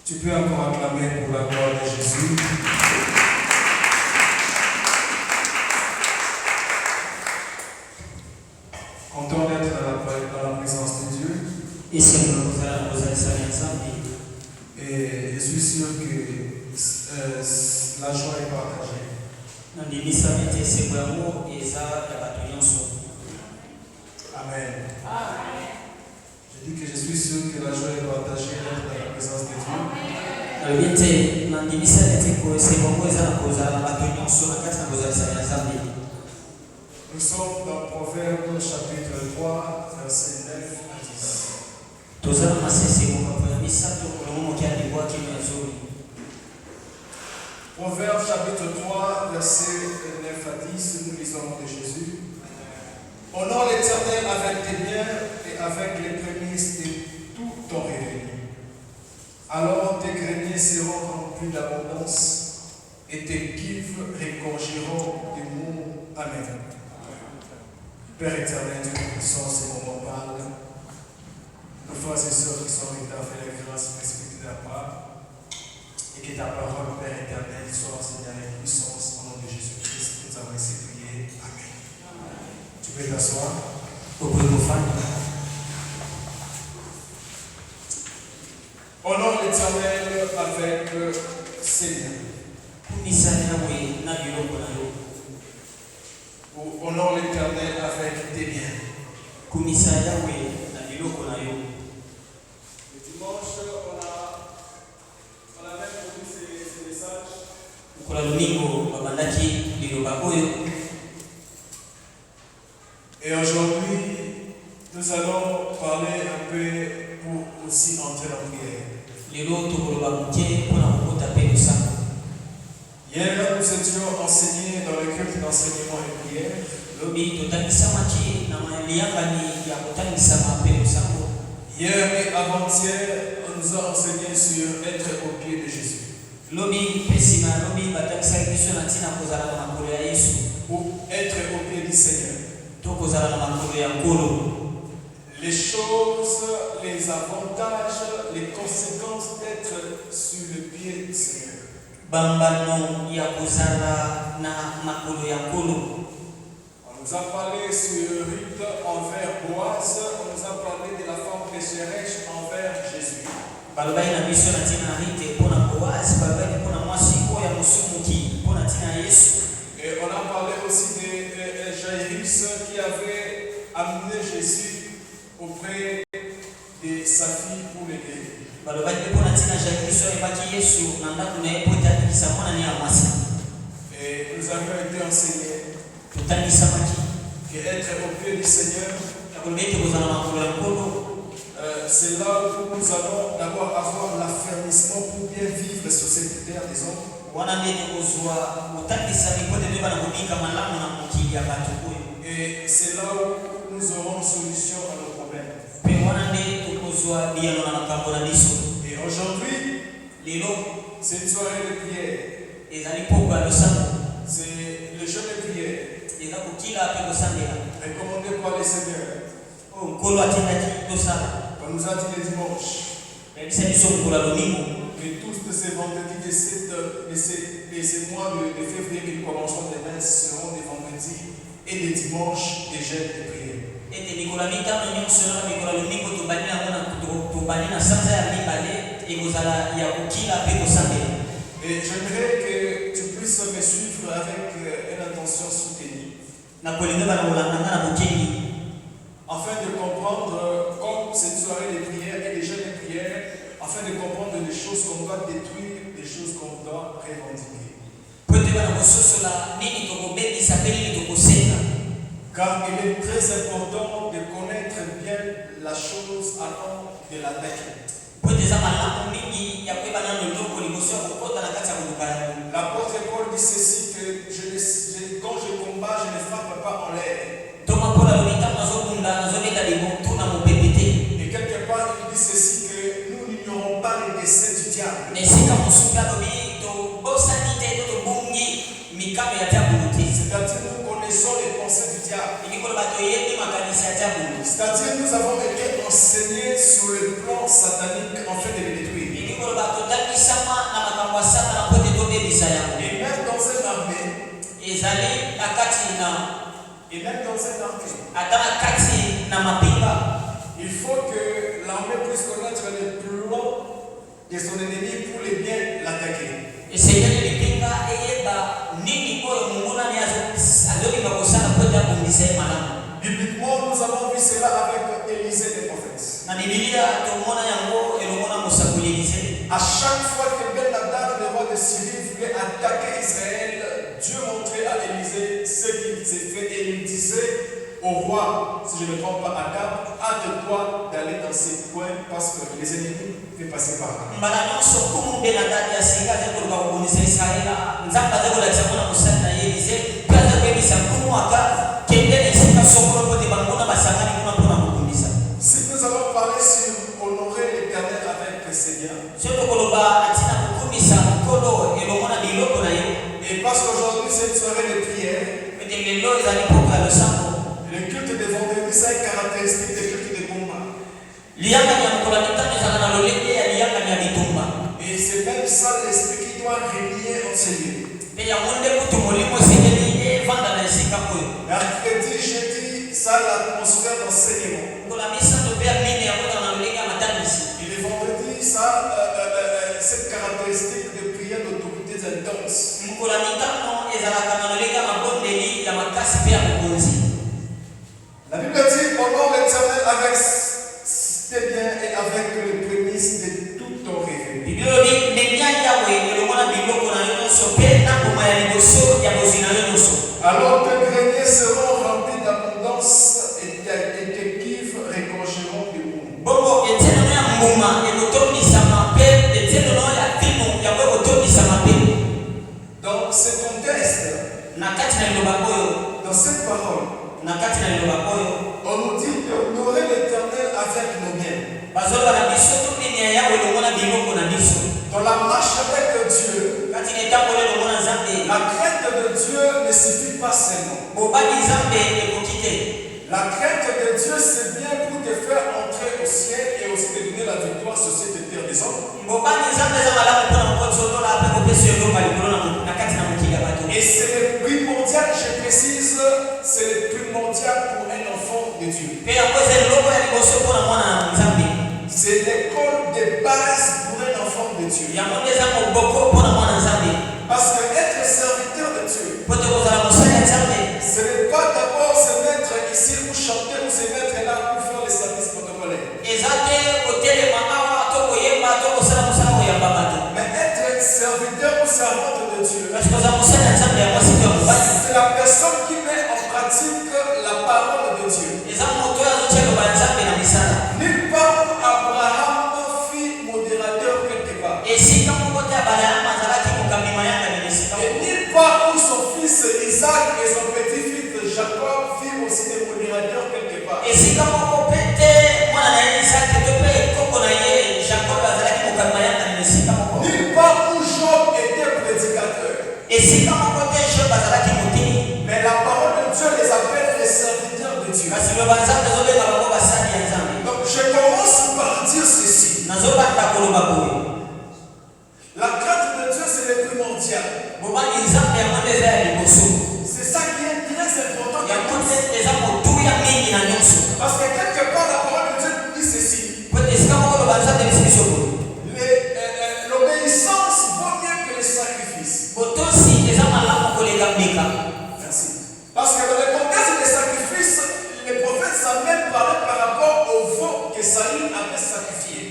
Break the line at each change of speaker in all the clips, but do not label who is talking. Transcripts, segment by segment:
Tu peux encore acclamer pour la gloire de Jésus. Content d'être dans la présence de Dieu. Et je suis sûr que la joie est partagée. Amen. Je dis que je suis sûr que la joie est partagée dans la présence de Dieu. Nous sommes dans Proverbe chapitre 3, versets 9 à 10. Proverbe chapitre 3, versets 9 à 10, nous lisons de Jésus. Honore l'Éternel avec tes biens et avec les prémices de tout ton revenu. Alors tes greniers seront remplis d'abondance et tes cuves regorgeront de mots. Amen. Père éternel, Dieu puissant, ces moments parlent. Nos frères et sœurs qui sont réunis fait la grâce respectée de la part. Et que ta parole, Père éternel, soit enseignée avec puissance au nom de Jésus-Christ. Nous avons ainsi prié. Amen. Tu peux t'asseoir. Honore l'Éternel avec ses biens. Honore l'Éternel avec tes biens. Le dimanche, on a même produit ces messages. Et aujourd'hui, nous allons parler un peu pour aussi entrer en prière. Hier, nous étions enseignés dans le culte d'enseignement et prière. Hier et avant-hier, on nous a enseigné sur être au pied de Jésus. Ou être au pied du Seigneur. Les choses, les avantages, les conséquences d'être sur le pied du Seigneur. On nous a parlé sur Ruth envers Boaz, on nous a parlé de la femme pécheresse envers Jésus. Et on a parlé aussi de Jairus qui avait amené Jésus auprès de sa fille pour l'aider. Et nous avons été enseignés que être au pied du Seigneur, c'est là où nous allons d'abord avoir l'affermissement pour bien vivre sur cette terre des hommes. Et c'est là où nous aurons solution à nos problèmes. Et aujourd'hui, c'est une soirée de prière. C'est le jeûne de prière. recommandé par les seigneurs. On nous a dit les dimanches que tous de ces vendredis de ces mois de février que nous commençons les messes seront des vendredis et des dimanches des jeûnes et prières. Et j'aimerais que tu puisses me suivre avec une attention soutenue. Afin de comprendre, comme cette soirée de prière et des jeûnes de prière, afin de comprendre les choses qu'on doit détruire, les choses qu'on doit revendiquer. Car il est très important de connaître bien la chose avant de l'attaquer. L'apôtre Paul dit ceci que quand je combats, je ne frappe pas en l'air. Et quelque part, il dit ceci que nous n'ignorons pas les desseins du diable. C'est-à-dire nous connaissons les pensées du diable. C'est-à-dire nous avons été enseignés sur le plan satanique en fait de les détruire. Et même dans une armée, il faut que l'armée puisse connaître les plans de son ennemi pour les bien l'attaquer. Bibliquement, nous avons vu cela avec Élisée le prophète. À chaque fois que Ben-Hadad, le roi de Syrie, voulait attaquer Israël, Dieu montrait à Élisée ce qu'il s'est fait et il disait au roi, si je ne me trompe pas, Akab, hâte-toi d'aller dans ces coins parce que les ennemis peuvent passer par là. Si nous allons parler sur honorer l'Éternel avec ses biens, et parce qu'aujourd'hui c'est une soirée de prière, le culte de vendredi c'est une caractéristique du culte de combat. Et c'est même ça l'esprit qui doit régner en ces lieux. Mercredi, jeudi, ça l'atmosphère d'enseignement. Et le vendredi, ça cette caractéristique de prière d'autorités intenses. La Bible dit honore l'Éternel avec tes biens et avec les prémices de tout ton revenu. Alors tes greniers seront remplis d'abondance et tes cuves regorgeront de boue. Dans ce contexte, dans cette parole, on nous dit d'honorer l'Éternel avec nos biens. Dans la marche avec Dieu, la crainte de Dieu ne suffit pas seulement. La crainte de Dieu, c'est bien pour te faire entrer au ciel et aussi te donner la victoire sur cette terre des hommes. Et c'est le primordial, je précise, c'est le primordial pour un enfant de Dieu. C'est l'école de base pour un enfant de Dieu. Parce que être serviteur de Dieu, ce n'est pas d'abord se mettre ici pour chanter ou se mettre là pour faire les services protocolaires. Mais être serviteur ou servante de Dieu, c'est la personne qui met en pratique la parole de Dieu. Nulle part où Abraham fit modérateur quelque part. Et nulle part où son fils Isaac et son petit-fils Jacob firent aussi des modérateurs quelque part. Nulle part où Job était prédicateur. Mais la parole de Dieu. Donc je commence par dire ceci. La crainte de Dieu, c'est le primordial. C'est ça qui est très important. Parce que quelque part, la parole de Dieu dit ceci. L'obéissance vaut mieux que les sacrifices. Merci. Parce que dans le contexte des sacrifices, les prophètes savent même parler par rapport au veau que Saül avait sacrifié.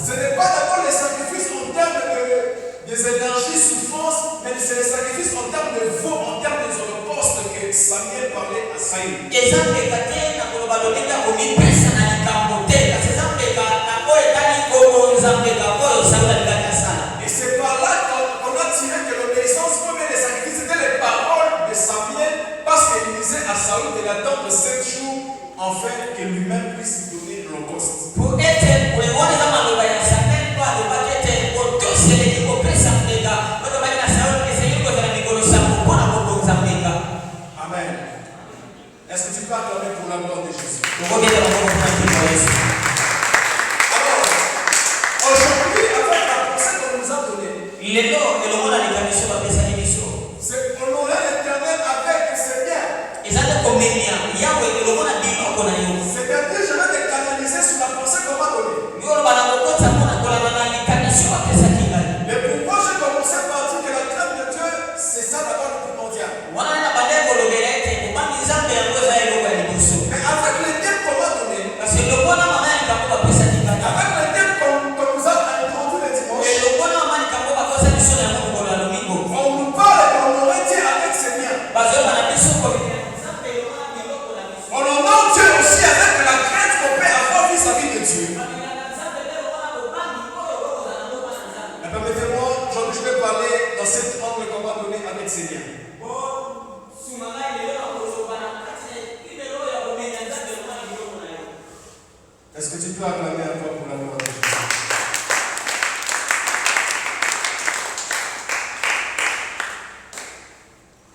Ce n'est pas d'abord les sacrifices en termes des énergies, souffrances, mais c'est les sacrifices en termes de veau, en termes des holocaustes que Samuel parlait à Saül. Et c'est par là qu'on a tiré que l'obéissance vaut mieux les sacrifices. C'était les paroles de Samuel, parce qu'il disait à Saül de l'attendre 7 jours afin que lui-même puisse donner l'holocauste. Amen. Est-ce que tu peux acclamer pour la gloire de Jésus? Alors, aujourd'hui, avec la pensée qu'on nous a donnée, c'est honorer l'Éternel avec ses biens. C'est-à-dire, je vais te canaliser sur la pensée qu'on m'a donnée. Mais pourquoi j'ai commencé par dire que la crainte de Dieu, c'est ça d'abord le primordial. Mais avec les thèmes qu'on m'a donnés, avec les thèmes qu'on nous a introduits le dimanche, on nous parle d'honorer Dieu avec ses biens. On honore Dieu aussi avec la crainte qu'on peut avoir vis-à-vis de Dieu. Et permettez-moi, aujourd'hui je vais parler dans cet angle qu'on m'a donné avec ses biens. Est-ce que tu peux acclamer un peu pour la gloire de Jésus?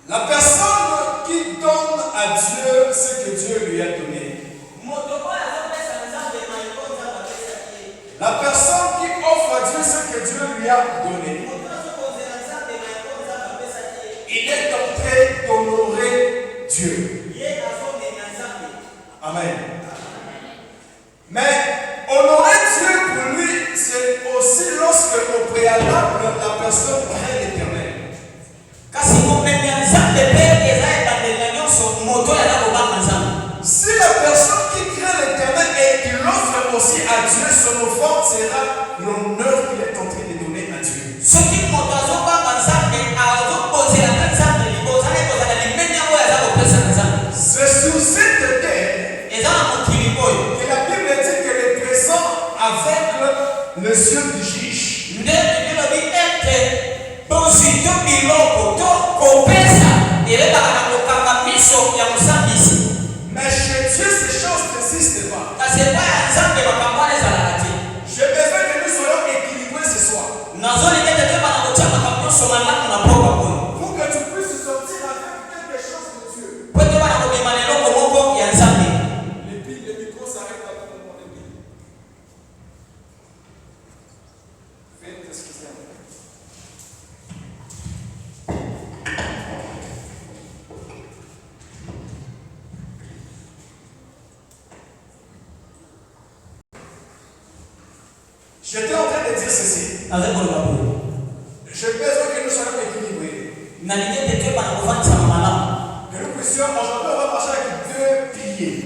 La personne qui donne à Dieu ce que Dieu lui a donné. La personne qui offre à Dieu ce que Dieu lui a donné. Il est en train d'honorer Dieu. Amen. Mais honorer Dieu pour lui, c'est aussi lorsque au préalable, la personne craint l'Éternel. Si la personne qui craint l'Éternel et qui l'offre aussi à Dieu, son offrande sera l'honneur qu'il est en train de donner à Dieu. C'est sous cette terre que la Bible dit que les présents aveuglent les yeux du juge. Mais chez Dieu, ces choses n'existent pas. J'ai besoin que nous soyons équilibrés ce soir. Pour que tu puisses sortir avec quelque chose de Dieu. Le micro s'arrête là pour mon ami. Faites excusez-moi. J'étais en train de dire ceci. J'ai besoin que nous soyons équilibrés. Que nous puissions, aujourd'hui, on va marcher avec 2 piliers.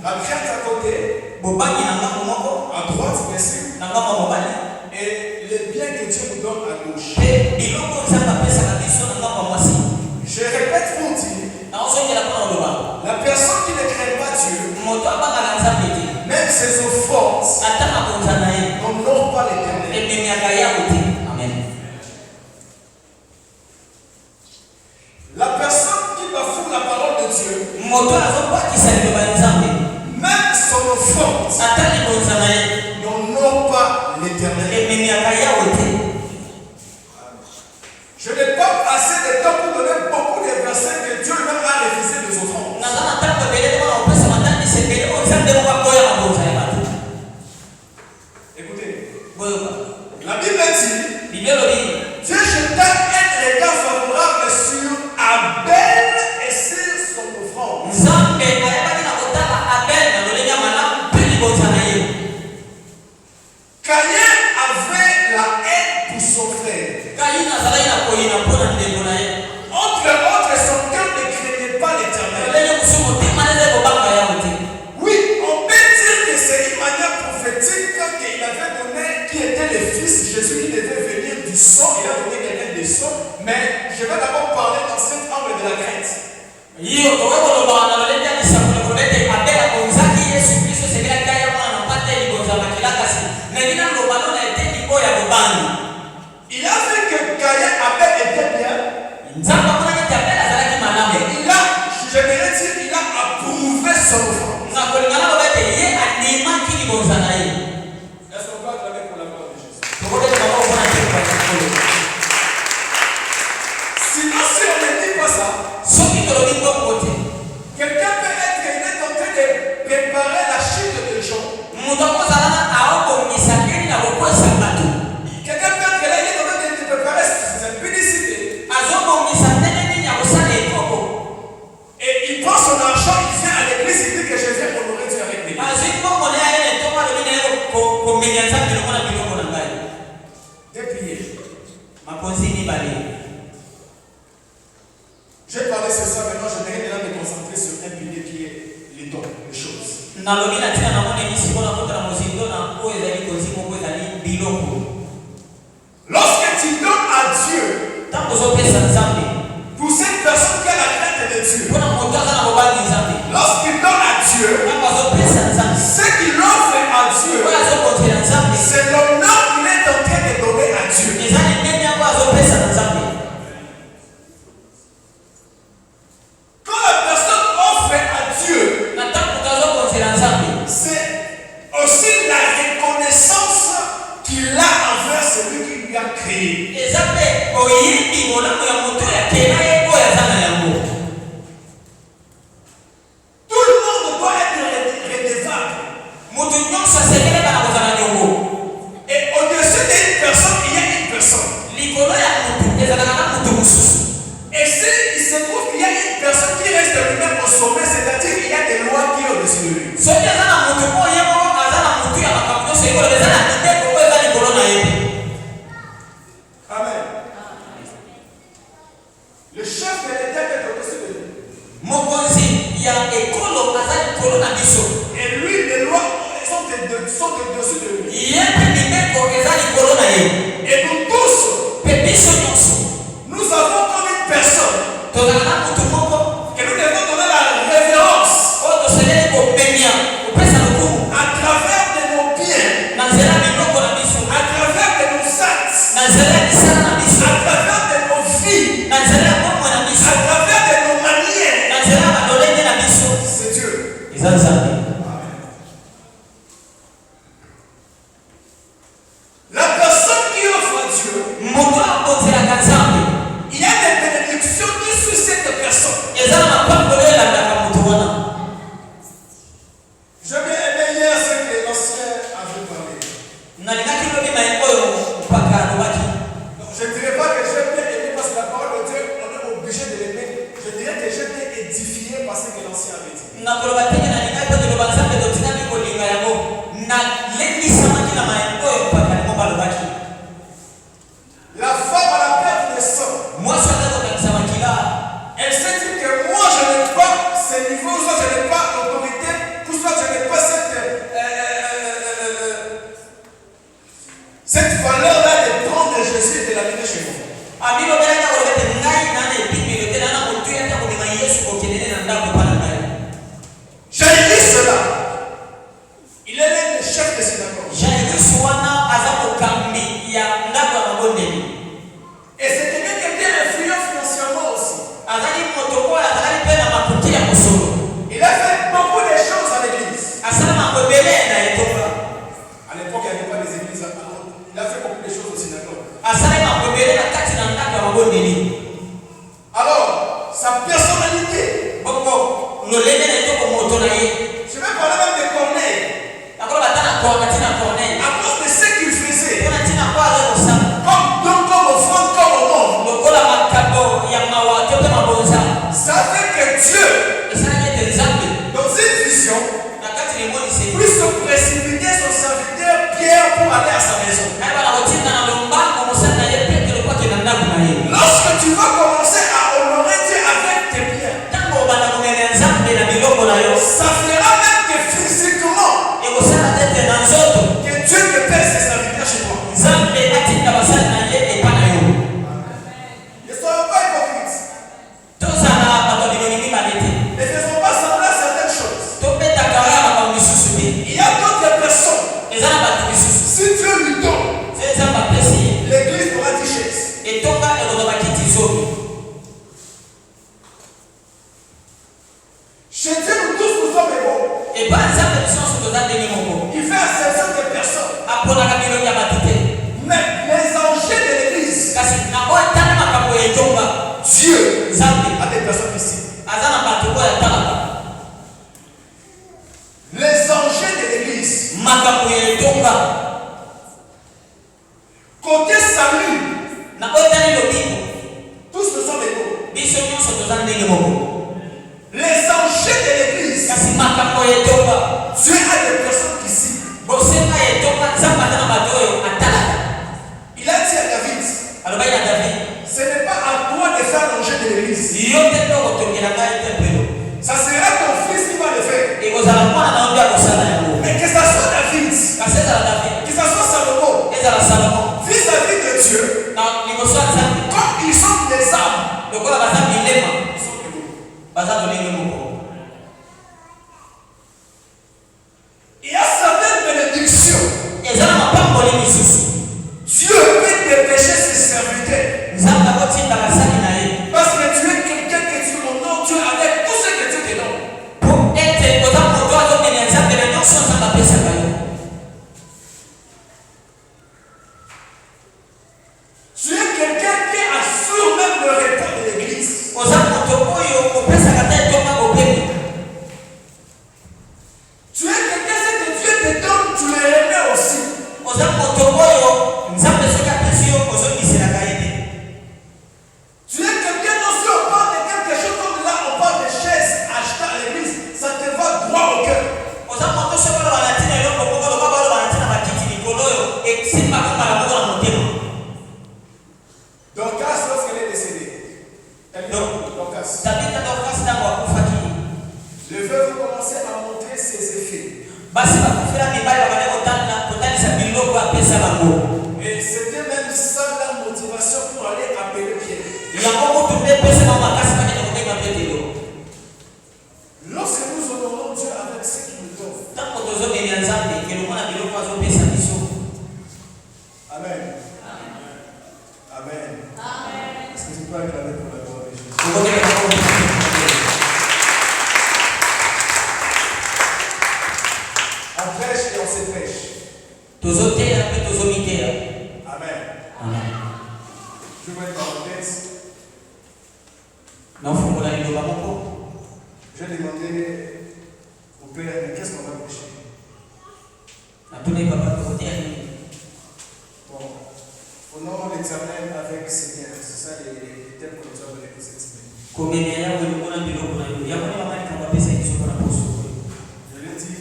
La crainte à côté, à droite, bien sûr, et les biens que Dieu nous donne à gauche. Je répète pour dire, la personne qui ne craint pas Dieu, même ses offenses, n'honorent pas l'Éternel. La personne qui bafoue la parole de Dieu, même son offense, n'honore pas l'Éternel. Je n'ai pas assez de temps pour donner beaucoup de versets que Dieu lui-même a refusé de son trône. Écoutez, la Bible dit, Dieu jeta un regard favorable sur Abel et sur son offrande. Caïn avait la haine pour son frère. Entre autres, son cœur ne craignait pas l'Éternel. Oui, on peut dire que c'est une manière prophétique qu'il avait donné, qui était le Fils Jésus, qui devait venir du sang. Il a donné quelqu'un du sang. Mais je vais d'abord parler dans cet angle de la crainte. Il a vu que Caïn avait été bien. Et il a, j'aimerais dire, il a approuvé son offrande. Est-ce qu'on peut acclamer pour la gloire de Jésus? Sinon, si on ne dit pas ça, quelqu'un peut être qu'il est en train de préparer la chute de Jean. Quelqu'un peut être que là, il est en train de préparer cette publicité. Et il prend son argent, il vient à l'église, il dit que je viens honorer Dieu avec l'église. Des prières. Je vais parler sur ça maintenant, je vais me concentrer sur un pilier qui est les dons, les choses. Lorsque tu donnes à Dieu, pour cette personne qui a la crainte de Dieu, lorsqu'il donne à Dieu, ce qu'il offre à Dieu, c'est l'honneur qu'il est en train de donner à Dieu. Quand la personne offre à Dieu, c'est aussi la reconnaissance qu'il a envers celui qui lui a créé. Tout le monde doit être redevable. Et au-dessus d'une personne, il y a une personne. Et s'il se trouve qu'il y a une personne qui reste lui-même au sommet, c'est-à-dire qu'il y a des lois qui sont au-dessus de lui. Amen. Le chef de l'État est au-dessus de lui. Et lui, les lois sont au-dessus de lui. Et nous tous, nous avons comme une personne que nous devons donner la révérence à travers de nos biens, à travers de nos actes, à travers de nos vies, à travers de nos manières. C'est Dieu. La personne qui offre à Dieu, il y a des bénédictions qui suivent cette personne. Je vais aimer hier ce que l'ancien avait parlé. Donc, je ne dirais pas que j'ai bien aimé parce que la parole de Dieu, on est obligé de l'aimer. Je dirais que j'ai été édifié par ce que l'ancien avait dit. La femme à la perte de sang, elle s'est dit que moi je n'ai pas ce niveau, soit je n'ai pas l'autorité, ou soit je n'ai pas cette valeur-là de prendre Jésus et de l'amener chez vous. J'ai dit cela. Il est l'un des chefs de synagogue. Et c'est quelqu'un qui était influent financièrement aussi. Il a fait beaucoup de choses à l'église. À l'époque, il n'y avait pas des églises. Il a fait beaucoup de des choses au synagogue. Alors, sa personnalité. Je vais parler même de Corneille. À cause de ce qu'il faisait. Comme offrande, comme au monde. Ça fait que Dieu, dans une vision, puisse précipiter son serviteur Pierre pour aller à sa maison. Lorsque tu vas commencer à honorer Dieu avec tes biens, ça fera même que physiquement que Dieu te paie ses serviteurs chez toi. Ne soyons pas hypocrites. Ne faisons pas semblant à certaines choses. Il y a d'autres personnes. Si Dieu lui donne, l'église aura 10 chaises. Chez Dieu, nous tous nous sommes égaux. Il fait exception des personnes. Mais les enjeux de l'église, Dieu a des personnes ici. Les enjeux de l'église, côté salut, tous nous sommes égaux. Les enjeux de l'église, Dieu a des personnes ici. Il a dit à David, ce n'est pas à toi de faire l'enjeu de l'église. Ça sera ton fils qui va le faire. Mais que ça soit David, que ça soit Salomon, vis-à-vis de Dieu, comme ils sont des âmes, ils sont égaux. Il y a certaines bénédictions. Dieu peut dépêcher ses serviteurs. Parce que tu es quelqu'un que tu honores Dieu avec tout ce que Dieu te donne. Tu es quelqu'un qui assure même le repas de l'église. Tu es quelqu'un, ce que Dieu te donne, tu le remets aussi. Tu es quelqu'un, non, si on parle de quelque chose comme là, on parle de chaises achetées à l'église, ça te va droit au cœur. Dorcas, lorsqu'elle est décédée, Dorcas, le veuve commençait à montrer ses effets. Et c'était même ça la motivation pour aller appeler Pierre. Lorsque nous honorons Dieu avec ce qu'il nous donne. Amen. Amen. Est-ce que tu peux acclamer pour la gloire de Jésus? On prêche et on se prêche. Amen. Je vois une parenthèse. Je vais demander au Père, mais qu'est-ce qu'on va prêcher? Bon, honore l'Éternel avec ses biens. C'est ça les thèmes que nous avons donné pour cette semaine. Je l'ai dit,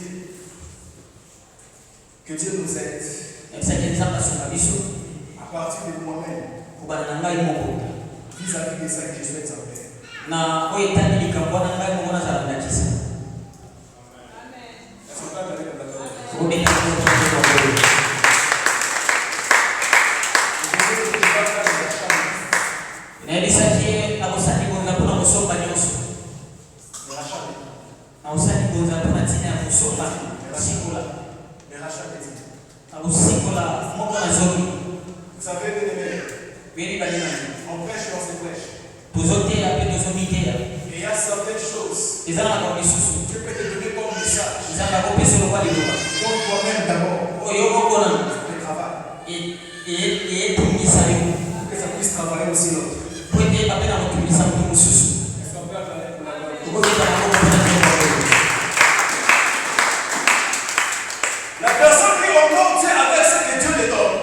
que Dieu nous aide à partir de moi-même vis-à-vis de ça que je suis exemplaire. Est-ce qu'on peut aller dans la parole? Vous savez, bien-aimés, on prêche et on se prêche. Et il y a certaines choses Dieu peut te donner comme message. Donc toi-même d'abord, tu travailles. que ça puisse travailler aussi l'autre. La personne qui honore Dieu avec ce que Dieu lui donne,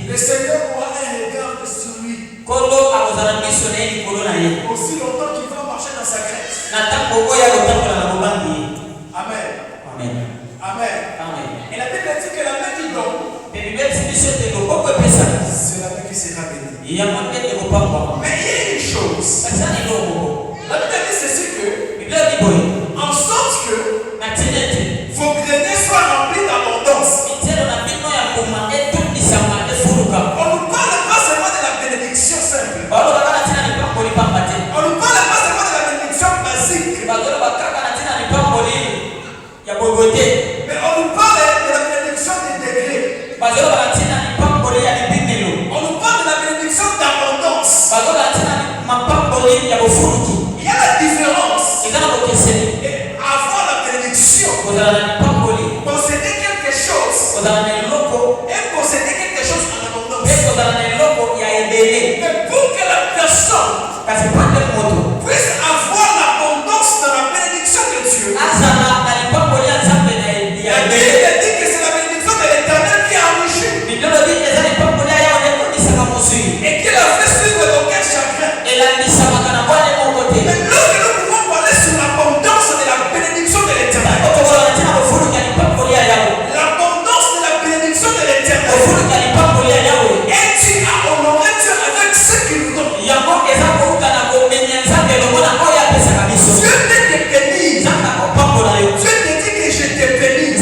le Seigneur aura un regard sur lui. Aussi longtemps qu'il va marcher dans sa grâce. Amen.
Amen.
Amen. Et la Bible dit que la main qui donne, c'est la main qui sera bénie. Mais il y a une chose. La Bible dit ceci que, en sorte que vos greniers soient remplis d'abondance. On ne parle pas seulement de la bénédiction simple. On ne parle pas seulement de la bénédiction basique. Mais on nous parle de la bénédiction des degrés. On nous parle de la bénédiction d'abondance. Il y a la différence. Et avoir la bénédiction, posséder quelque chose, et posséder quelque chose en abondance. Mais pour que la personne puisse avoir l'abondance dans la bénédiction de Dieu, la Bible dit que c'est la bénédiction de l'Éternel qui a enrichi et qui l'a fait suivre d'aucun chagrin. Mais lorsque nous pouvons parler sur l'abondance de la bénédiction de l'Éternel, l'abondance de la bénédiction de l'Éternel, et tu as honoré Dieu avec ce qu'il nous donne. Dieu ne te bénit. Dieu te dit que je te bénis.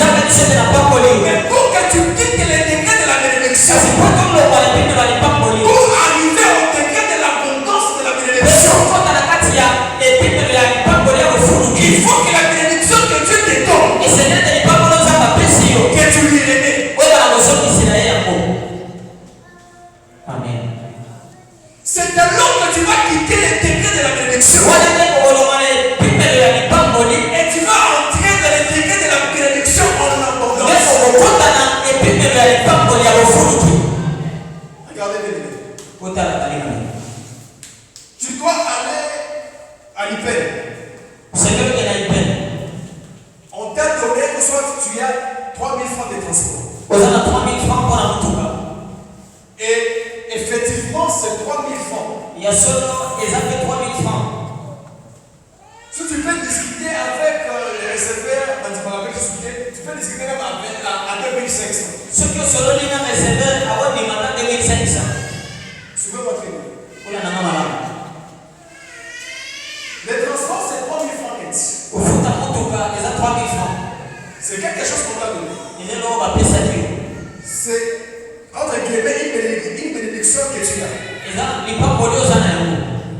Mais pour que tu quittes les degrés de la bénédiction, pour arriver au degré de l'abondance de la bénédiction, il faut que la bénédiction que Dieu te donne, que tu lui remettes. C'est alors que tu vas quitter les degrés de la bénédiction. Et tu vas entrer dans les degrés de la bénédiction en abondance. Regardez bien. Tu dois aller à l'IPEN. On t'a donné que soit tu as 3000 francs de transport. Et effectivement, c'est 3000 francs. Si tu peux discuter avec les réservoirs, tu peux discuter même à 2500. Tu veux votre idée? Les transports, c'est 3000 francs net. C'est quelque chose qu'on t'a donné. C'est entre guillemets une bénédiction que tu as.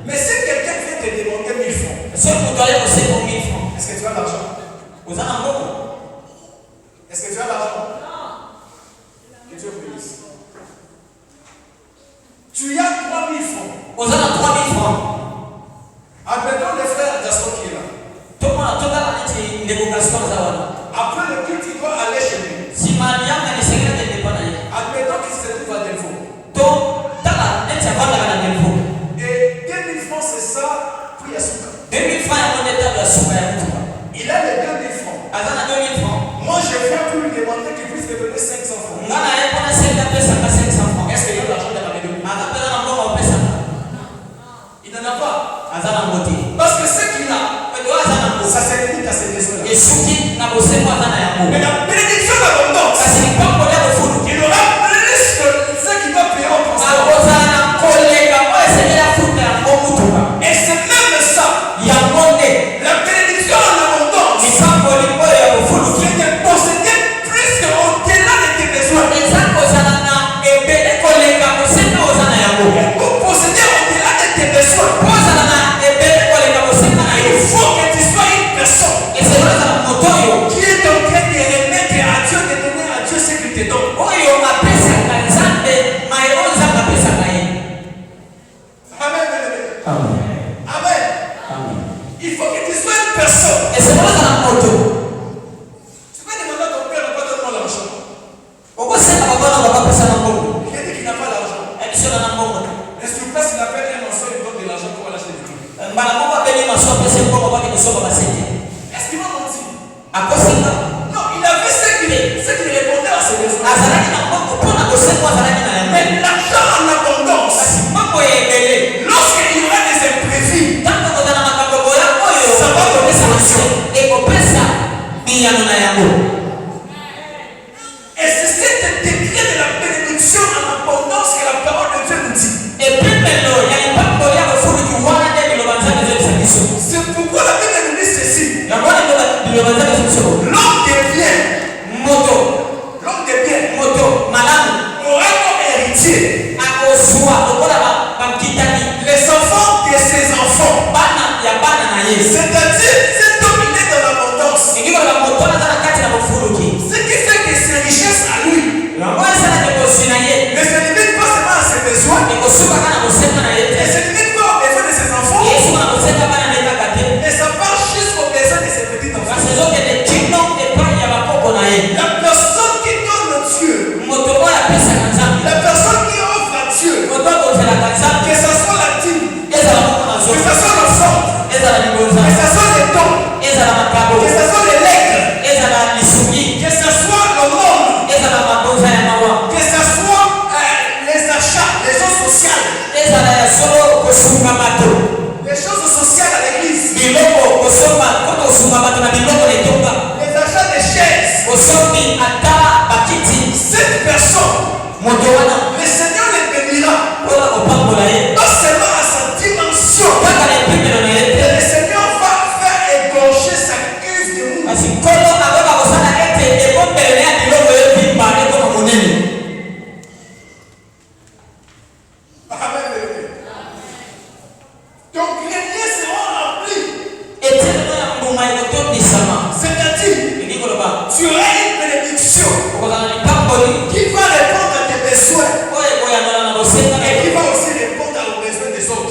Mais si quelqu'un vient te demander 1000 francs, est-ce que tu as l'argent? Est-ce que tu as l'argent? Que Dieu bénisse. Tu as 3000 francs. Admettons le frère Gaston qui est là. Après le culte, tu dois aller chez lui. Admettons qu'il se trouve à Delvaux. Et 2000 francs, c'est ça, puis à Souka. Il a les 2000 francs. Moi, je viens pour lui demander qu'il puisse me donner 500 francs. Est-ce qu'il y a de l'argent dans la maison? Il n'en a pas. Parce que ce qu'il a, ça se limite à ses besoins. Mais la bénédiction d'abondance, il aura plus que ce qu'il va payer en transport. Et c'est même ça. La bénédiction en abondance, c'est de posséder plus qu'au-delà de tes besoins. Pour posséder au-delà de tes besoins, il faut que tu sois une personne qui est dans qui n'a pas l'argent. Et sur place, il appelle un ancien, il donne de l'argent pour aller acheter du vin. Est-ce qu'il m'a menti? Non, il avait ce qu'il répondait à ses besoins. Mais l'argent en abondance, lorsqu'il y aura des imprévus, ça va donner solution. Et c'est cet décret de la bénédiction en abondance que la parole de Dieu nous dit. C'est pourquoi la Bible nous dit ceci. L'homme des biens aura comme héritier les enfants de ses enfants. C'est-à-dire, cet homme il est dans l'abondance. Ce qui fait que ses richesses à lui ne se limite pas seulement à ses besoins, ne se limite pas aux besoins de ses enfants, mais ça part jusqu'aux besoins de ses petits enfants. La personne qui donne à Dieu, la personne qui offre à Dieu, que ce soit la dîme, que ce soit l'offrande, que ce soit les dons, que ce soit les legs, que ce soit l'aumône, que ce soit les achats, les choses sociales, les choses sociales à l'église, les achats des chaises. Cette personne, le Seigneur les bénira, pas seulement à sa dimension, mais le Seigneur va faire égorger sa cuve de mou. Amen. Donc les liens seront remplis. C'est-à-dire, tu auras une bénédiction qui va répondre à tes besoins et qui va aussi répondre aux besoins des autres.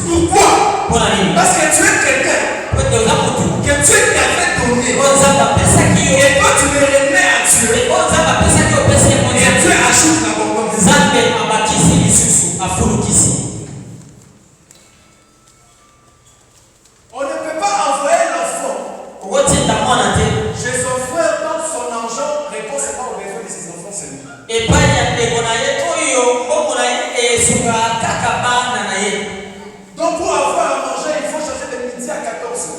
Pourquoi? Parce que tu es quelqu'un que Dieu t'avait donné et toi tu le remets à Dieu et Dieu ajoute l'abondance. On ne peut pas envoyer l'enfant chez son frère dans son argent répond seulement aux besoins de ses enfants seulement. Donc pour avoir à manger, il faut chercher de midi à 14h.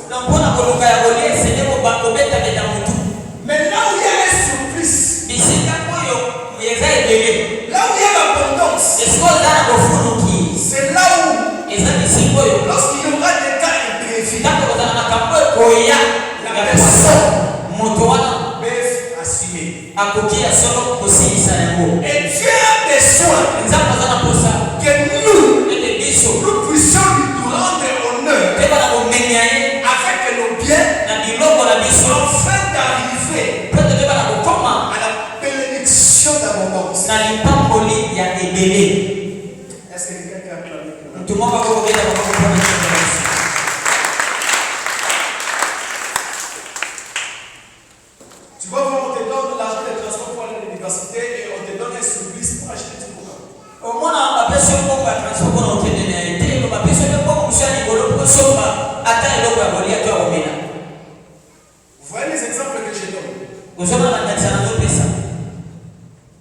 Mais là où il y a un surplus, là où il y a l'abondance, c'est là où, lorsqu'il y aura des cas imprévus, la personne peut assumer. Et Dieu a besoin que nous puissions lui rendre honneur avec nos biens afin d'arriver à la bénédiction d'abondance. Est-ce que quelqu'un peut acclamer? Tu vas voir, on te donne l'argent de transport pour aller à l'université et on te donne un surplus pour acheter du programme. Vous voyez les exemples que je donne.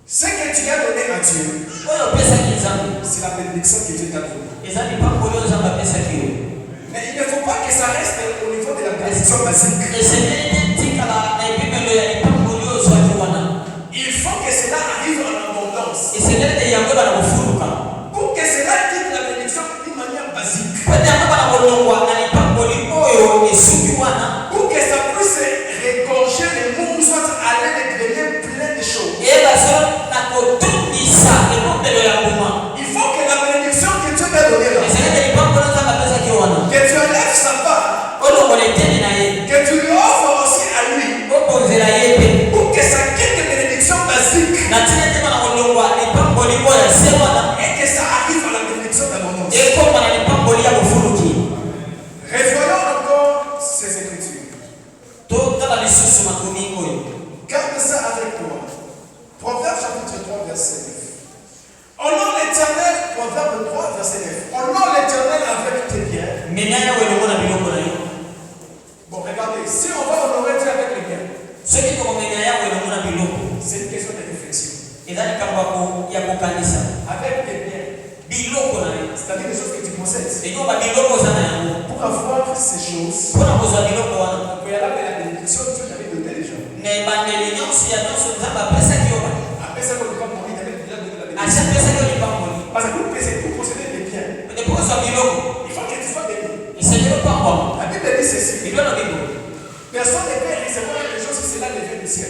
Ce que tu as donné à Dieu, c'est la bénédiction que Dieu t'a donnée. Mais il ne faut pas que ça reste au niveau de la bénédiction basique. Il faut que cela arrive en abondance. Pour que cela quitte la bénédiction d'une manière basique. Pour que ça puisse regorger les mots, soit aller avec des biens. C'est-à-dire des choses que tu possèdes. Pour avoir ces choses, au préalable de la bénédiction, Dieu t'avait donné déjà. Après ça, quand tu vas mourir, il t'avait déjà donné la bénédiction. Parce que pour posséder des biens, il faut que tu sois béni. La Bible dit ceci. Personne ne peut recevoir quelque chose si cela devient du ciel.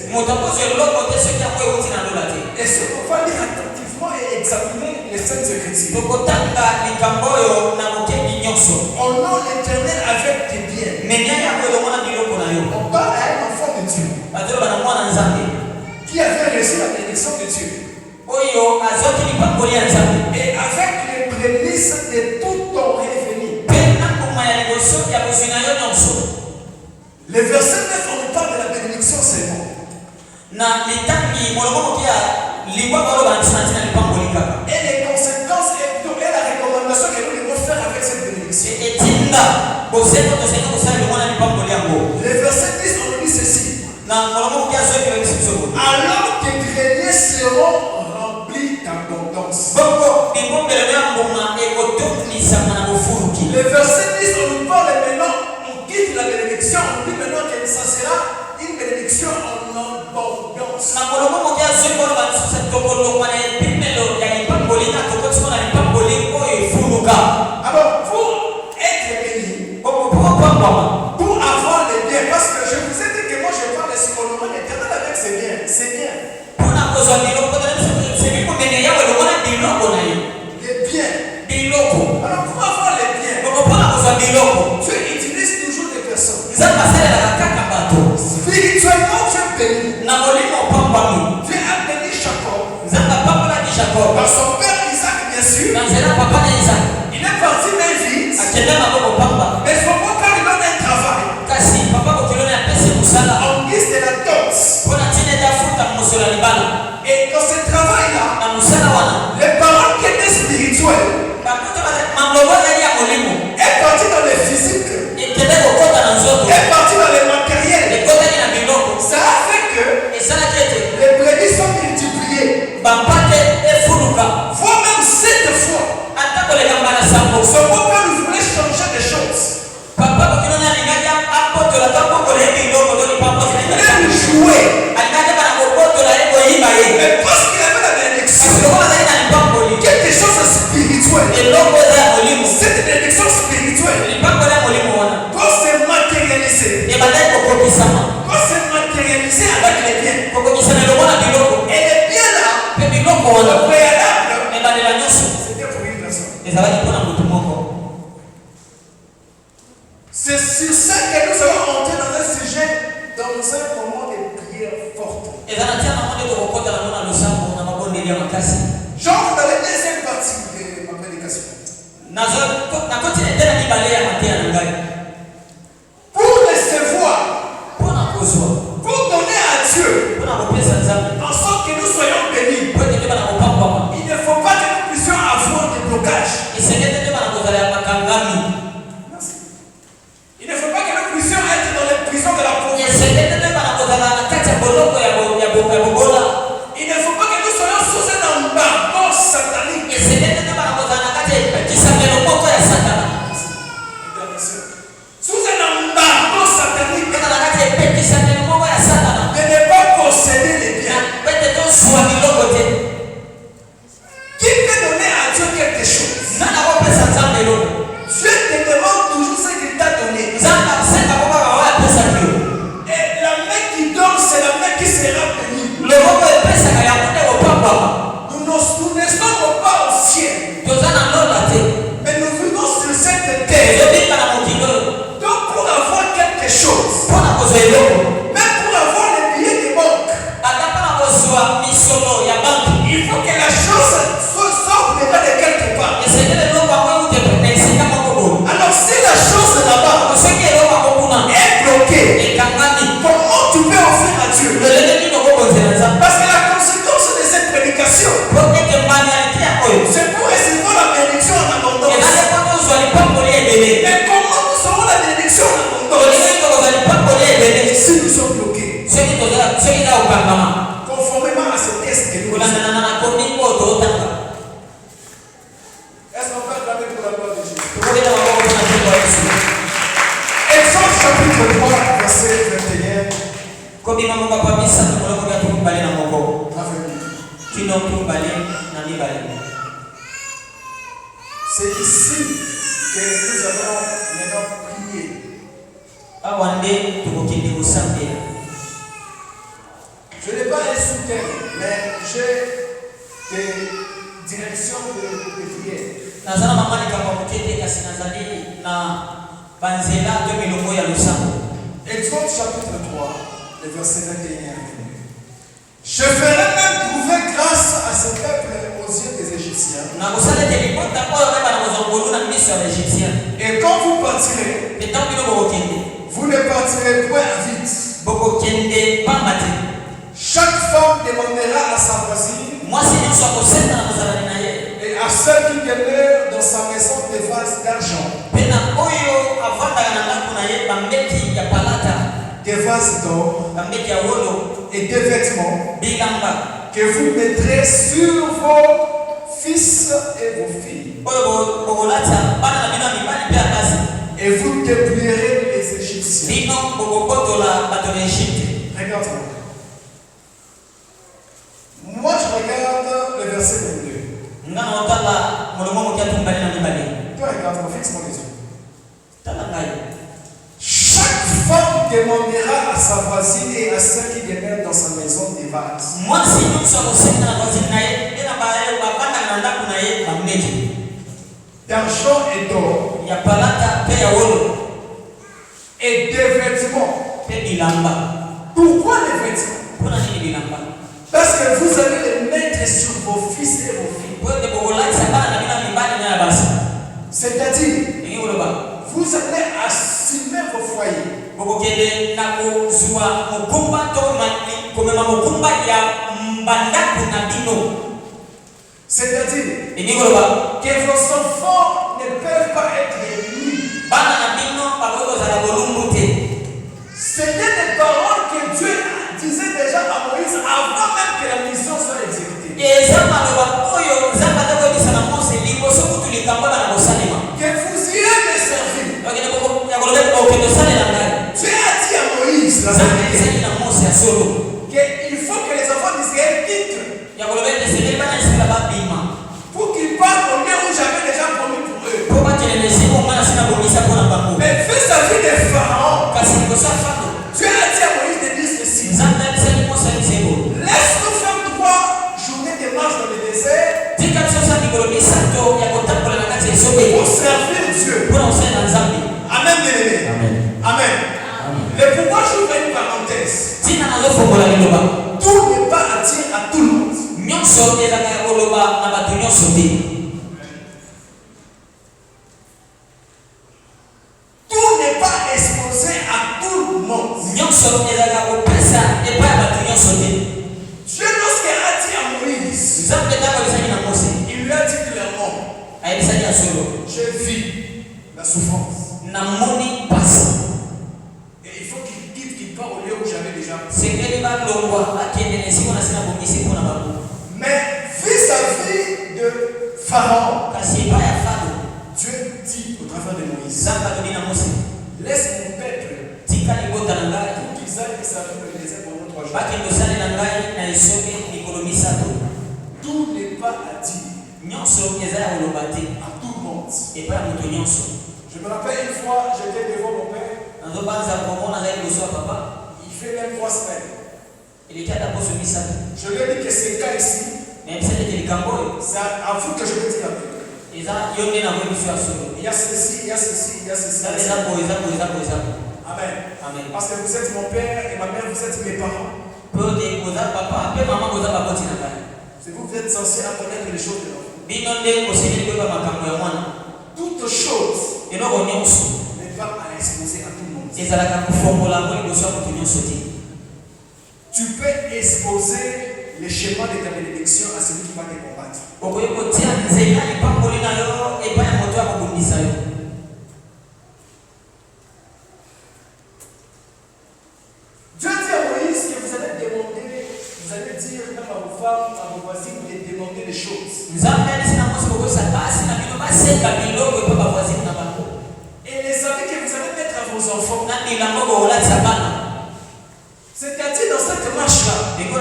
Et ce qu'on va lire attentivement et examiner les Saintes Écritures. On nomme l'Éternel avec des biens. On parle à un enfant de Dieu qui avait reçu la bénédiction de Dieu. Et avec les prémices de tout ton revenu. Le verset 9, on nous parle de la bénédiction seulement. Et les conséquences et la recommandation que nous devons faire avec cette bénédiction. Le verset 10, on nous dit ceci. Alors tes greniers seront remplis d'abondance. Le verset 10, on nous parle maintenant, on quitte la bénédiction, on dit maintenant que ça sera une bénédiction en abondance. Alors, pour être béni, pour avoir les biens, parce que je vous ai dit que moi je parle sur le monde éternel avec ses biens, c'est bien. Les biens. Alors, pour avoir les biens, Dieu utilise toujours des personnes. Spirituellement, Dieu bénit. Dieu a béni Jacob. Par son père Isaac, bien sûr. Il est parti d'un vide. Mais son beau-père lui donne un travail. En guise de la dot. Et dans ce travail-là, les parents qui étaient spirituels est parti dans le physique, est parti dans le matériel. Ça a fait que les brebis sont multipliés. Voire même 7 fois. Son beau-père lui voulait changer des choses. Il voulait lui jouer. Mais parce qu'il avait la bénédiction, quelque chose de spirituel. Cette bénédiction spirituelle doit se matérialiser. Doit se matérialiser avec les biens. Et les biens là, le préalable, c'était pour une personne. C'est sur ça que nous allons entrer dans un sujet, dans un moment de prière forte. J'entre dans la deuxième partie de ma prédication. Pour recevoir, pour donner à Dieu, en sorte que nous soyons bénis, il ne faut pas que nous puissions avoir des blocages. Merci. Il ne faut pas que nous puissions être dans les prisons de la pauvreté. Il ne faut pas que nous soyons sous un embargo satanique. texte que nous lisons. Est-ce qu'on peut acclamer pour la gloire de Jésus? Exode chapitre 3, verset 21. C'est ici que nous allons maintenant prier. Je n'ai pas un sous-thème, mais j'ai des directions de prière. Exode chapitre 3, le verset 21. Je ferai même trouver grâce à ce peuple aux yeux des Égyptiens. Et quand vous partirez, vous ne partirez point à vite. Chaque femme demandera à sa voisine et à ceux qui demeurent dans sa maison des vases d'argent, des vases d'or et des vêtements que vous mettrez sur vos fils et vos filles. Et vous dépouillerez les Égyptiens. Regarde-moi. Moi, je regarde le verset 22. Toi, regarde-moi, fixe-moi les yeux. Chaque femme demandera à sa voisine et à ceux qui demeurent dans sa maison des vases, d'argent et d'or, et des vêtements. Pourquoi les vêtements? Parce que vous allez les mettre sur vos fils et vos filles. C'est-à-dire, vous allez assumer vos foyers. C'est-à-dire que vos enfants ne peuvent pas être nus. C'était des paroles que Dieu disait déjà à Moïse avant même que la mission soit exécutée. Que vous irez me servir. Dieu a dit à Moïse qu'il faut que les enfants d'Israël quittent pour qu'ils partent au lieu où j'avais déjà promis pour eux. Mais fais sa vie de Pharaon. Dieu a dit à Moïse de dire ceci. Laisse-nous faire 3 journées de marche dans le désert pour servir Dieu. Amen, bien-aimé. Amen. Mais pourquoi je fais une parenthèse? Tout n'est pas attiré à tout le monde. Tout n'est pas exposé à tout le monde. Dieu, lorsqu'il a dit à Moïse, il lui a dit clairement, je vis la souffrance. Et il faut qu'il quitte, qu'il part au lieu où j'avais déjà. Mais vis-à-vis de Pharaon, Dieu dit au travers de Moïse, laisse mon peuple pour qu'ils aillent servir le désert pendant 3 jours. Tout n'est pas à dire à tout le monde. Je me rappelle une fois, j'étais devant mon père. Il fait même 3 semaines. Je lui ai dit que ces cas ici, c'est à vous que je veux dire la vérité. Il y a ceci, il y a ceci, il y a ceci. Amen. Parce que vous êtes mon père et ma mère, vous êtes mes parents. C'est vous qui êtes censés à connaître les choses de l'enfant. Toute chose n'est pas à exposer à tout le monde. Tu peux exposer les schémas de ta bénédiction à celui qui va te combattre. Dieu dit à Moïse que vous allez demander, vous allez dire même à vos femmes, à vos voisines, de demander des choses. Et les habits que vous allez mettre à vos enfants. C'est-à-dire dans cette marche-là, il ne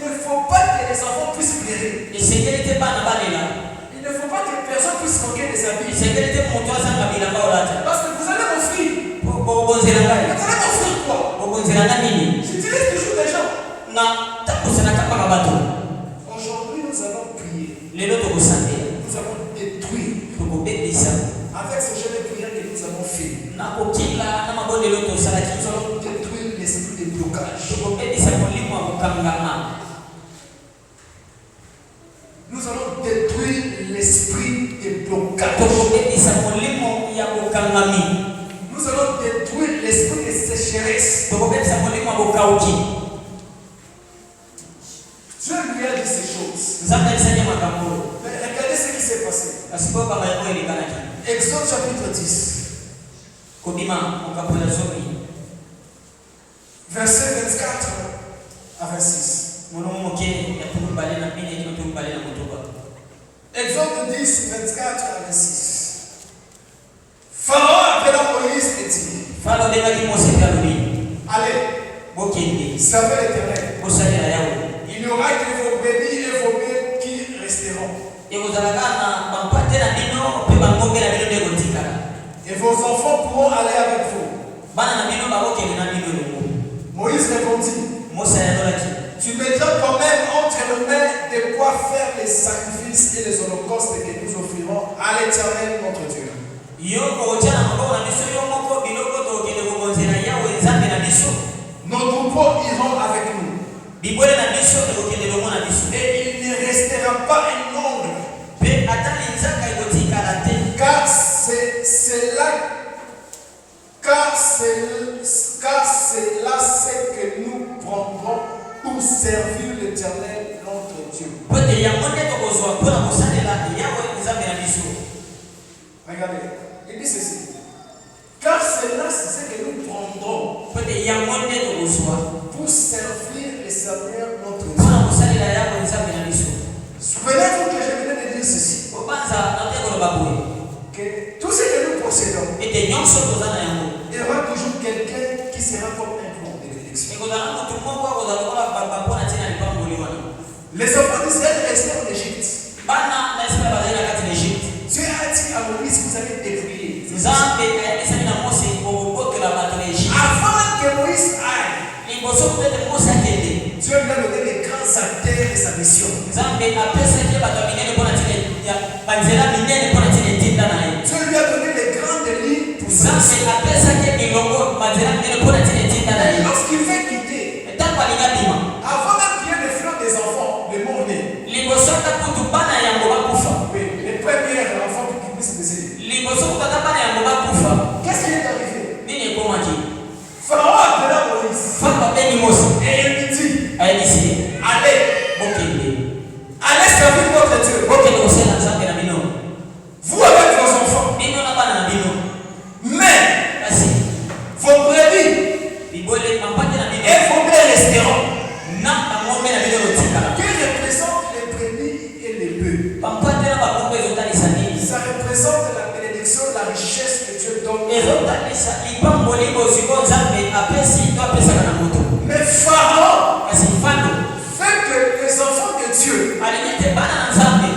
faut pas que les enfants puissent pleurer. Il ne faut pas que personne puisse manquer des habits. Parce que vous allez m'offrir. Vous allez m'offrir quoi? J'utilise toujours des gens. Aujourd'hui, nous allons prier. Nous allons détruire. Avec ce jeu de prière que nous avons fait. Nous allons détruire l'esprit de blocage. Nous allons détruire l'esprit de blocage. Nous allons détruire l'esprit de sécheresse. Dieu lui a dit ces choses. Mais regardez ce qui s'est passé. Exode chapitre 10. Verset 24 à 26. Exode 10, 24 à 26. Pharaon appela Moïse et dit: allez, servez l'Éternel. Il n'y aura que vos brebis et vos bœufs qui resteront. Et vos enfants pourront aller avec vous. Moïse répondit: tu mettras quand même entre nos mains de quoi faire les sacrifices et les holocaustes que nous offrirons à l'Éternel notre Dieu. Nos troupeaux iront avec nous. Et il ne restera pas un nombre. Car c'est là ce que nous prendrons pour servir l'Éternel notre Dieu. Regardez, il dit ceci. Car c'est là ce que nous prendrons pour servir le Seigneur notre Dieu. Souvenez-vous que je venais de dire ceci. Que tout ce que nous possédons, il y aura toujours quelqu'un qui sera comme un plan de bénédiction. Les enfants d'Israël restaient en Égypte. Dieu a dit à Moïse: vous allez dépouiller. Avant que Moïse aille, Dieu lui a donné les grands acteurs de sa mission. Dieu lui a donné les grandes lignes pour sa mission. Lorsqu'il fait quitter, avant même qu'il y ait le flot des enfants, le monde-né, les premiers enfants qui puissent décéder. Qu'est-ce qui est arrivé? Pharaon appela Moïse et il lui dit: allez servir votre Dieu. Vous avec vos enfants. Mais vos brebis et vos bœufs resteront. Qui représente les brebis et les bœufs? Ça représente la bénédiction, la richesse que Dieu donne. Mais Pharaon fait que les enfants de Dieu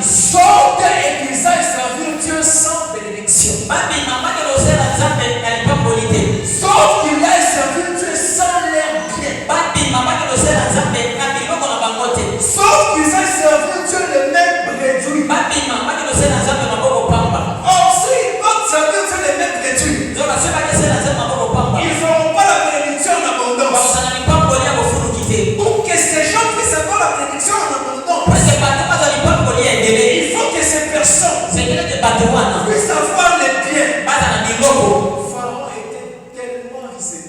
sortent et qu'ils aillent servir Dieu sans bénédiction. Sauf qu'ils aillent servir Dieu sans leur bien. Sauf qu'ils aillent servir Dieu le même réduit. Or, s'ils vont servir Dieu le même réduit, ils n'auront pas la bénédiction en abondance. Pour que ces gens puissent avoir la bénédiction en abondance, il faut que ces personnes puissent avoir les biens. Pharaon était tellement risé.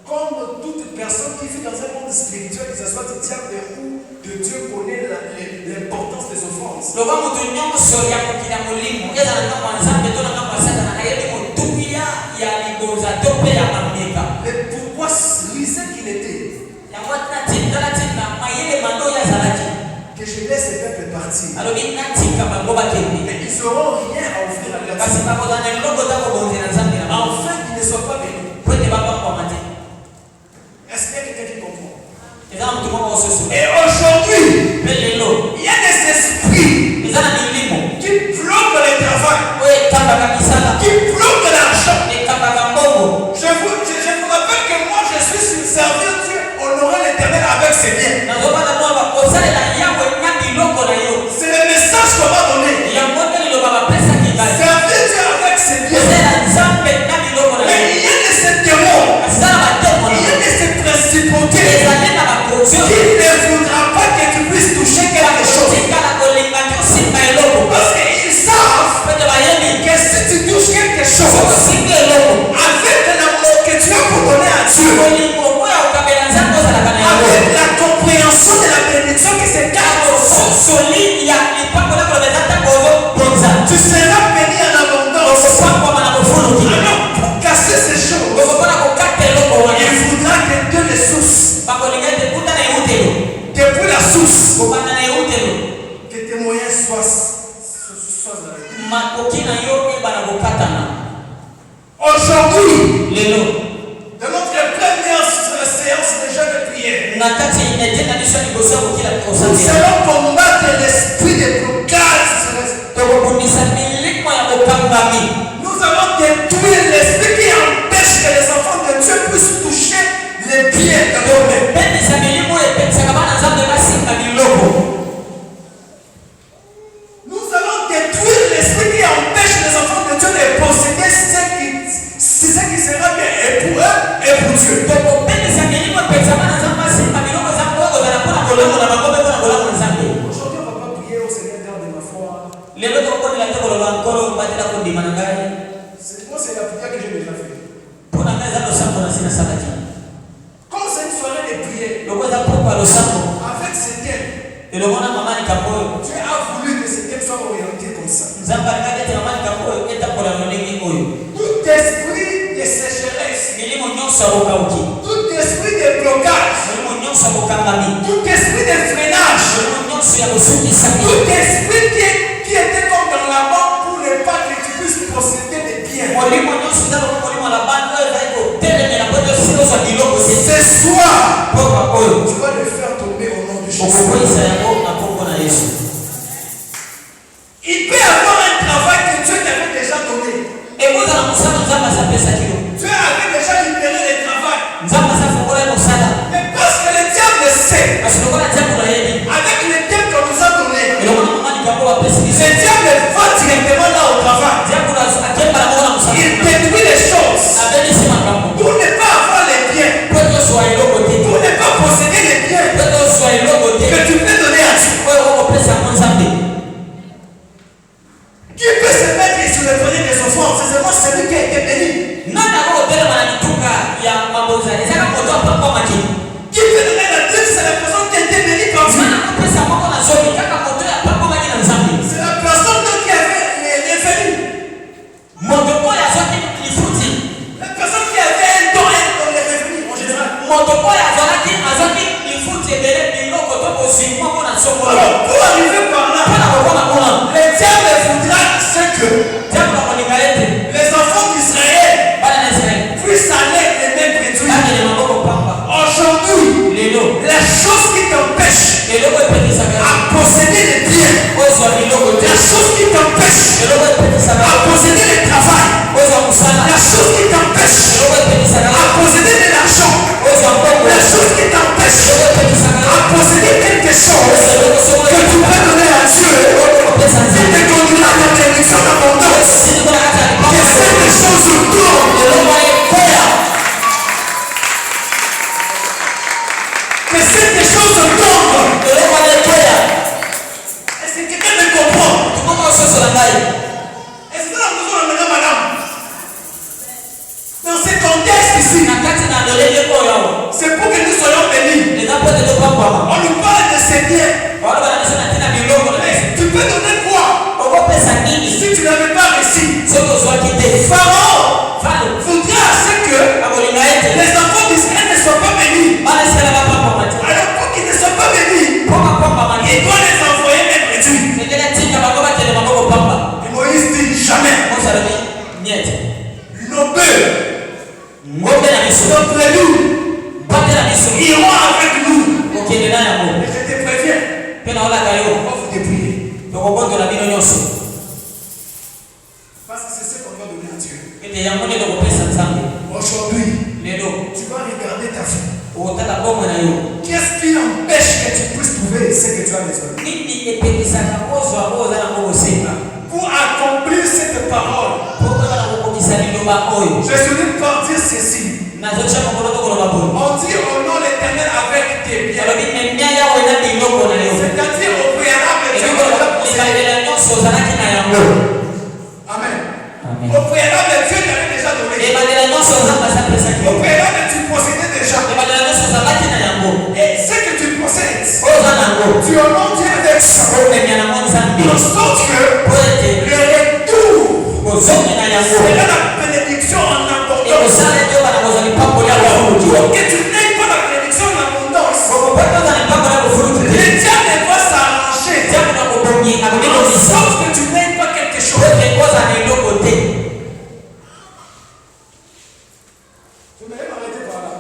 Comme toute personne qui vit dans un monde spirituel, que ce soit du diable ou de Dieu, connaît l'importance des offrances. Mais pourquoi risé qu'il était? partir.
Mais
Mais ils n'auront rien à offrir à leur Dieu. Enfin, qu'ils ne soient pas bénis. Est-ce qu'il y a quelqu'un qui comprend? Et aujourd'hui, il y a des esprits qui bloquent le travail, qui bloquent l'argent. Je vous rappelle que moi, je suis sur servir Dieu, honorer l'Éternel avec ses biens. C'est le message qu'on m'a donné. Servir Dieu avec ses biens. Mais il y a de ces démons, il y a de ces principautés qui ne voudra pas que tu puisses toucher quelque chose. Parce qu'ils savent que si tu touches quelque chose, avec l'amour que tu as pour donner à Dieu, avec la compréhension de la bénédiction qui se cache au fond, tu seras béni en abondance. Alors, pour casser ces choses, il faudra que Dieu les sources. Depuis la source, que tes moyens soient aujourd'hui, de notre première séance déjà de prière, nous allons combattre l'esprit de blocage. Nous allons détruire l'esprit qui empêche que les enfants de Dieu puissent toucher les biens de Dieu. Nous allons détruire l'esprit qui empêche les enfants de Dieu de posséder ce qui sera bien et pour eux et pour Dieu. Aujourd'hui, on ne va pas prier au Seigneur, garde ma foi. Moi, c'est la prière que j'ai déjà faite. Comme c'est une soirée de prière, avec ce thème, Dieu a voulu que ce thème soit orienté comme ça. Tout esprit de sécheresse, tout esprit de blocage, tout esprit de freinage, tout esprit qui était comme dans la banque pour ne pas que tu puisses posséder des biens. Ce soir, tu vas le faire tomber au nom de Jésus. Il peut y avoir un travail que Dieu t'avait déjà donné. Dieu avait déjà libéré le travail. Mais parce que le diable sait, avec le thème qu'on nous a donné, le diable va directement là au travail. Il détruit les choses pour ne pas avoir les biens, pour ne pas posséder les biens que tu peux donner à Dieu. Qui peut se mettre sur le grenier des enfants? C'est seulement celui qui a été béni. Qui peut donner la Dieu? C'est la personne qui a été bénie comme ça. C'est la personne qui avait les revenus. La personne qui avait un don les revenus en général. Alors, pour arriver par là, le diable voudra que les enfants d'Israël puissent aller les mêmes réduits. Aujourd'hui, la chose qui t'empêche à posséder les biens, la chose qui t'empêche à posséder le travail, la chose qui t'empêche à posséder de l'argent, la chose qui t'empêche à posséder quelque chose que tu peux donner à Dieu, c'est de conduire à ta bénédiction d'abondance. Que cette chose tourne. Que cette chose tombe. Est-ce que quelqu'un me comprend? Est-ce que nous avons besoin de madame? Dans ce contexte ici, c'est pour que nous soyons bénis. On nous parle de ces biens. Tu peux donner quoi si tu n'avais pas réussi? Pharaon voudrait assez que les enfants d'Israël ne soient pas bénis. Alors pour qu'ils ne soient pas bénis, il doit les envoyer même réduits. va vous dépouiller. Parce que c'est ce qu'on doit donner à Dieu. Aujourd'hui, tu vas regarder ta vie. Qu'est-ce qui empêche que tu puisses trouver ce que tu as besoin? Pour accomplir cette parole, je suis par dire ceci. On dit au nom de l'Éternel avec tes biens. C'est-à-dire au préalable, tu as Amen. Au préalable, Dieu t'avait déjà donné. Au préalable, tu possédais déjà. Et ce que tu possèdes, tu en as Dieu avec ça. De sorte que le retour sera la bénédiction en abondance. Que tu n'aies pas la bénédiction en abondance. Les diables vont s'arranger. De sorte que tu n'aies pas quelque chose. Je vais m'arrêter par là.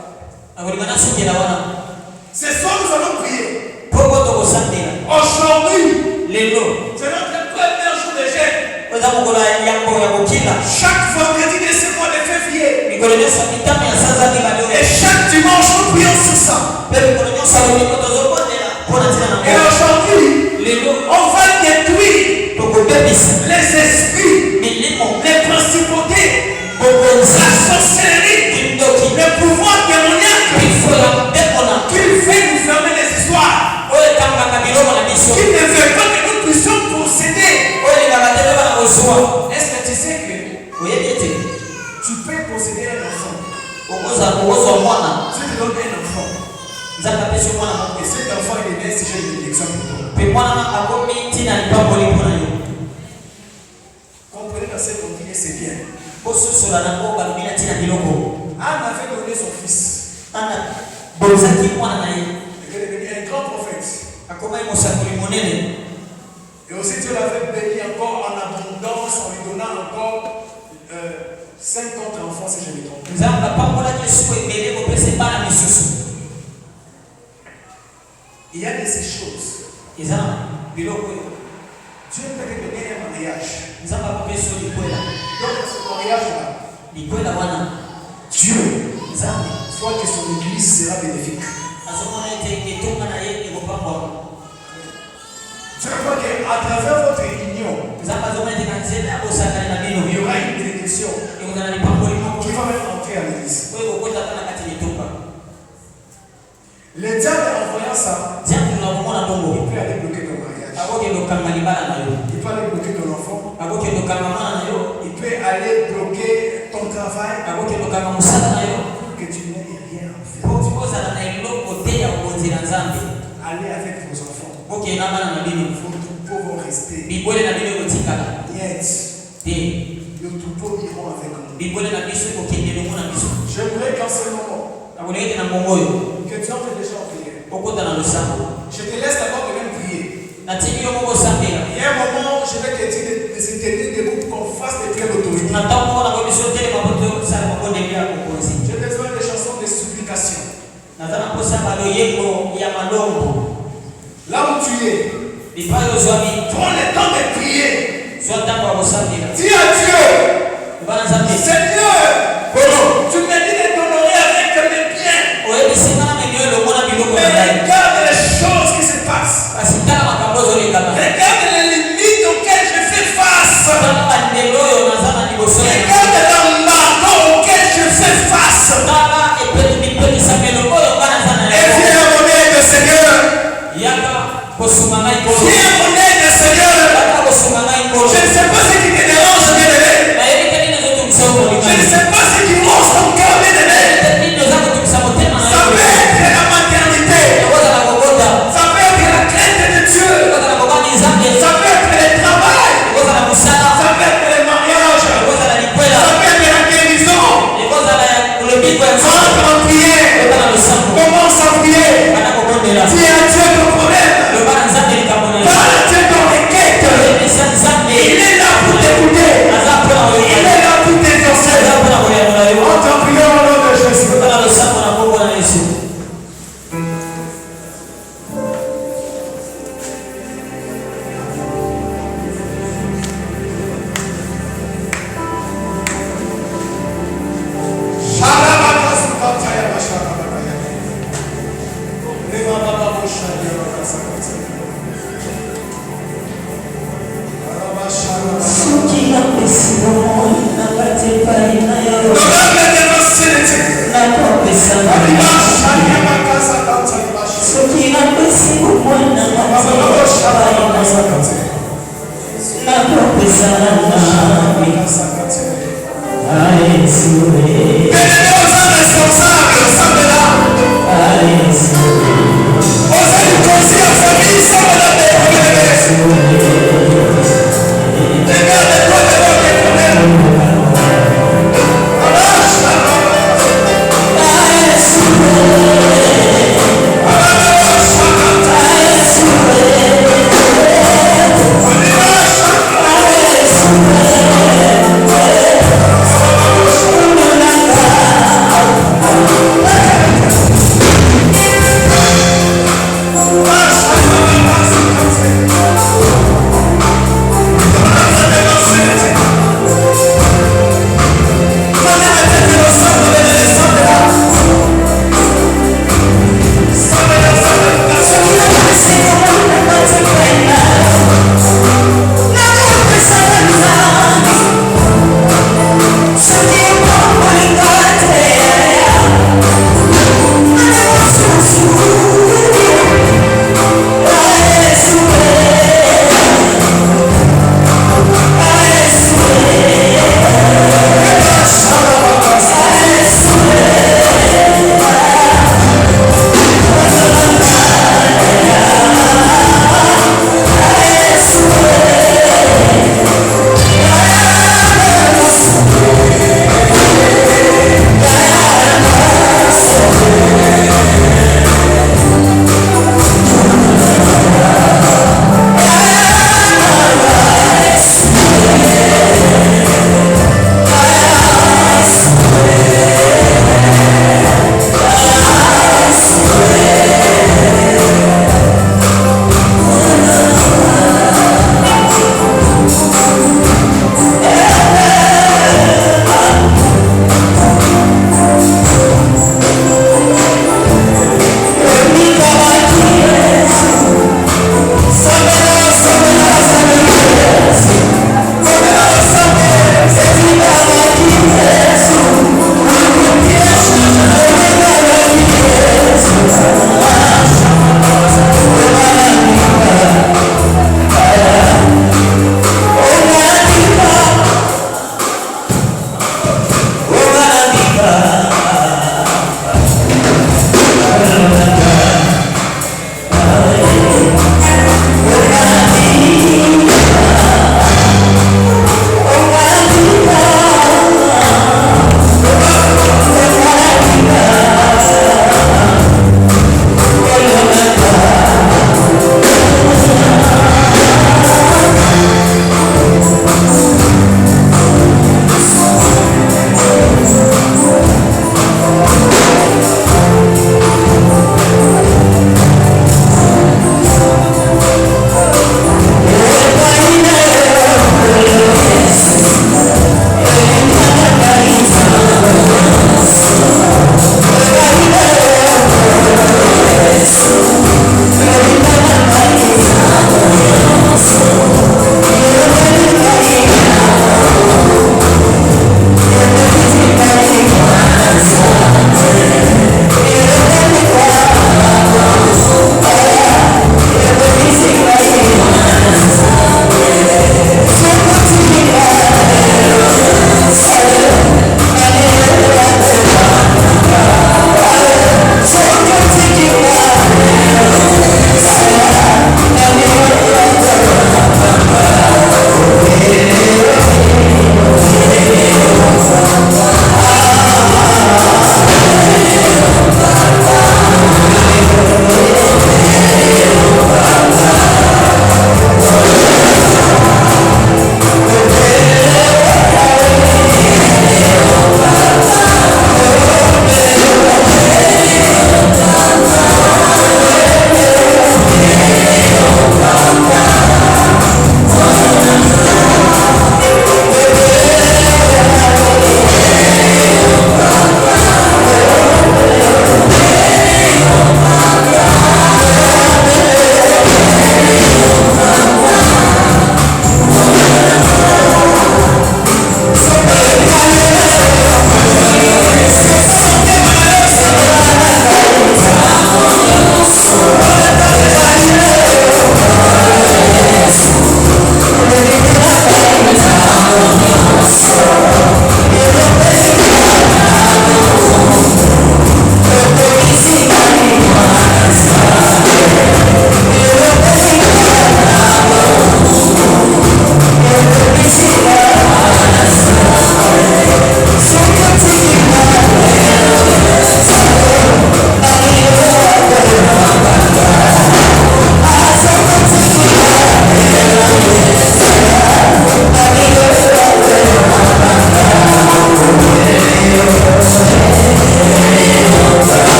Ce soir, nous allons prier. Aujourd'hui, c'est notre premier jour de jeûne. Chaque vendredi de ce mois de février. Et chaque dimanche, nous prions sur ça. Et aujourd'hui, on va détruire les esprits, les principautés, la sorcellerie, le pouvoir démoniaque qui fait nous fermer les histoires, qui ne veut pas que nous puissions posséder. Est-ce que tu sais que tu peux posséder un enfant? Dieu te donne un enfant. Et cet enfant est né si j'ai une bénédiction pour toi. Comprenez dans cette continuité, c'est bien. Anne avait donné son fils. Il est devenu un grand prophète. Et aussi Dieu l'avait béni encore en abondance en lui donnant encore 50 enfants si je me trompe. Il y a de ces choses. Dieu peut te donner un mariage. Dans ce mariage-là, Dieu, soit que son église sera bénéfique. Je crois qu'à travers votre union, il y aura une bénédiction qui va même entrer à l'église. Le diable en voyant ça, il peut aller bloquer ton mariage. Il peut aller bloquer ton enfant. Il peut aller bloquer ton travail. Que tu n'aies rien à faire. Allez avec vos enfants. Vos troupeaux vont rester. Niet. Le troupeau iront avec nous. J'aimerais qu'en ce moment, que tu entres déjà en prière. Je te laisse d'abord de même prier. Il y a un moment, je vais te dire de se tenir debout pour qu'on fasse des prières d'autorité. J'ai besoin de chansons de supplication. Là où tu es, prends le temps de prier. Dis à Dieu, Seigneur, tu me dis de t'honorer avec mes biens. Mais regarde les choses qui se passent. Regarde les limites auxquelles je fais face. Regarde l'embargo auquel je fais face. Et viens mon aide, Seigneur. Viens mon aide, Seigneur. Je ne sais pas ce qui te dérange, bien-aimé. Je ne sais pas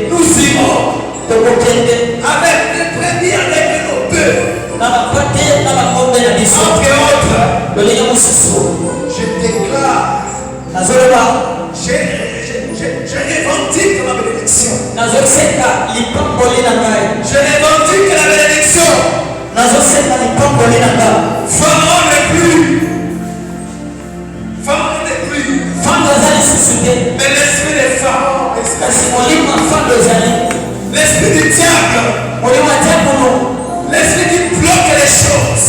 nous irons avec les brebis, avec nos bœufs. Entre autres, je déclare, je revendique ma bénédiction. Je revendique la bénédiction. Pharaon n'est plus. Mais l'esprit des pharaons, l'esprit du diable, l'esprit qui bloque les choses,